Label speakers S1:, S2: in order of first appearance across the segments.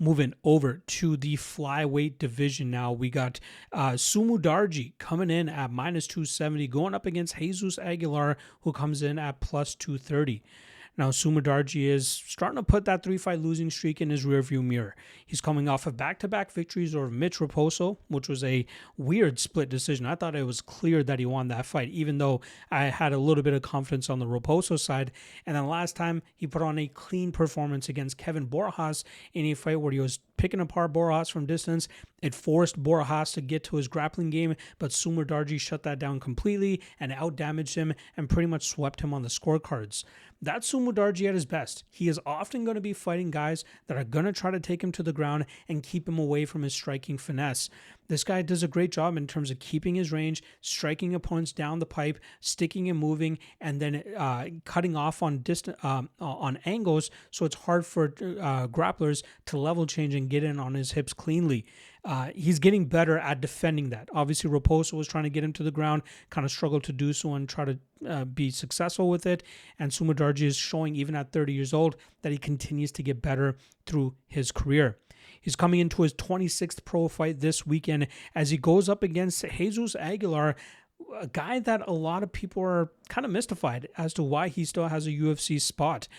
S1: Moving over to the flyweight division now, we got Sumudarji coming in at minus 270, going up against Jesus Aguilar, who comes in at plus 230. Now, Sumudarji is starting to put that 3-fight losing streak in his rearview mirror. He's coming off of back-to-back victories over Mitch Raposo, which was a weird split decision. I thought it was clear that he won that fight, even though I had a little bit of confidence on the Raposo side. And then last time, he put on a clean performance against Kevin Borjas in a fight where he was picking apart Borjas from distance. It forced Borjas to get to his grappling game, but Sumudarji shut that down completely and outdamaged him and pretty much swept him on the scorecards. That's Sumudarji at his best. He is often going to be fighting guys that are going to try to take him to the ground and keep him away from his striking finesse. This guy does a great job in terms of keeping his range, striking opponents down the pipe, sticking and moving, and then cutting off on on angles, so it's hard for grapplers to level change and get in on his hips cleanly. He's getting better at defending that. Obviously, Raposo was trying to get him to the ground, kind of struggled to do so and try to be successful with it. And Sumudarji is showing, even at 30 years old, that he continues to get better through his career. He's coming into his 26th pro fight this weekend as he goes up against Jesus Aguilar, a guy that a lot of people are kind of mystified as to why he still has a UFC spot.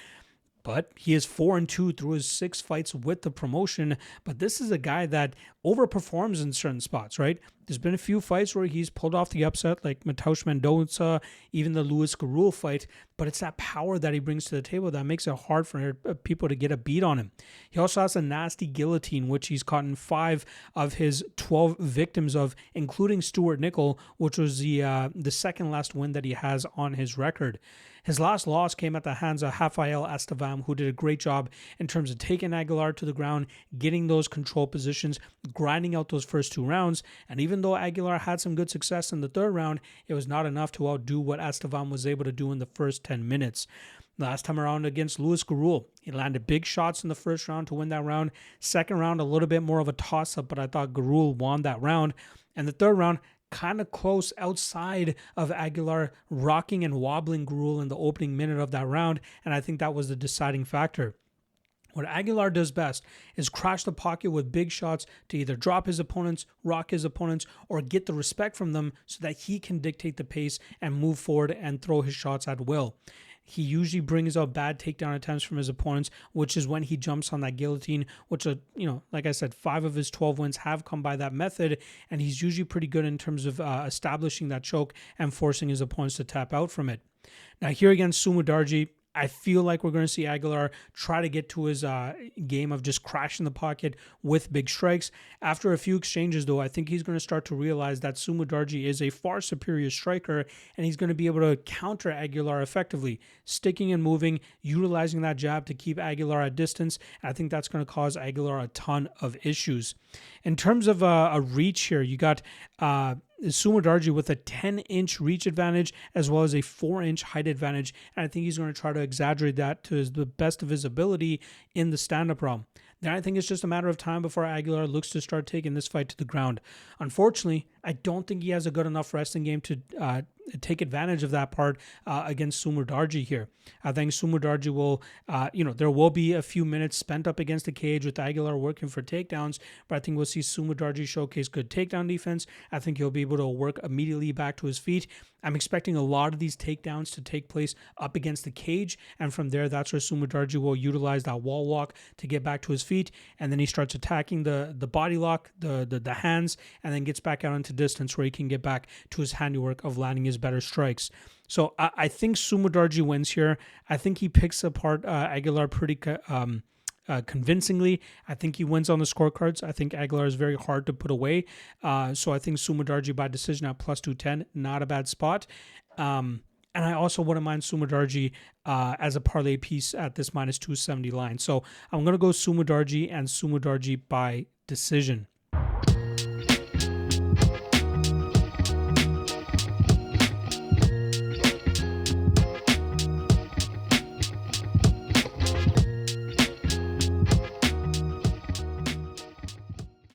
S1: But he is 4-2 through his 6 fights with the promotion. But this is a guy that overperforms in certain spots, right? There's been a few fights where he's pulled off the upset, like Mateusz Mendoza, even the Luis Garul fight. But it's that power that he brings to the table that makes it hard for people to get a beat on him. He also has a nasty guillotine, which he's caught in 5 of his 12 victims of, including Stuart Nickel, which was the second last win that he has on his record. His last loss came at the hands of Rafael Estevam, who did a great job in terms of taking Aguilar to the ground, getting those control positions, grinding out those first 2 rounds. And even though Aguilar had some good success in the 3rd round, it was not enough to outdo what Estevam was able to do in the first 10 minutes. Last time around against Luis Garul, he landed big shots in the 1st round to win that round. 2nd round, a little bit more of a toss-up, but I thought Garul won that round. And the 3rd round, kind of close outside of Aguilar, rocking and wobbling Garul in the opening minute of that round, and I think that was the deciding factor. What Aguilar does best is crash the pocket with big shots to either drop his opponents, rock his opponents, or get the respect from them so that he can dictate the pace and move forward and throw his shots at will. He usually brings out bad takedown attempts from his opponents, which is when he jumps on that guillotine, which, like I said, 5 of his 12 wins have come by that method, and he's usually pretty good in terms of establishing that choke and forcing his opponents to tap out from it. Now, here against Sumudarji, I feel like we're going to see Aguilar try to get to his game of just crashing the pocket with big strikes. After a few exchanges, though, I think he's going to start to realize that Sumudarji is a far superior striker, and he's going to be able to counter Aguilar effectively, sticking and moving, utilizing that jab to keep Aguilar at distance. And I think that's going to cause Aguilar a ton of issues. In terms of a reach here, you got Sumudarji with a 10-inch reach advantage as well as a 4-inch height advantage, and I think he's going to try to exaggerate that to the best of his ability in the stand-up realm. Then I think it's just a matter of time before Aguilar looks to start taking this fight to the ground. Unfortunately, I don't think he has a good enough wrestling game to take advantage of that part against Sumudarji here. I think Sumudarji will, there will be a few minutes spent up against the cage with Aguilar working for takedowns, but I think we'll see Sumudarji showcase good takedown defense. I think he'll be able to work immediately back to his feet. I'm expecting a lot of these takedowns to take place up against the cage, and from there, that's where Sumudarji will utilize that wall walk to get back to his feet, and then he starts attacking the body lock, the hands, and then gets back out into distance where he can get back to his handiwork of landing his better strikes. So I think Sumudarji wins here. I think he picks apart Aguilar pretty convincingly. I think he wins on the scorecards. I think Aguilar is very hard to put away. So I think Sumudarji by decision at plus 210, not a bad spot. And I also wouldn't mind Sumudarji as a parlay piece at this minus 270 line. So I'm going to go Sumudarji and Sumudarji by decision.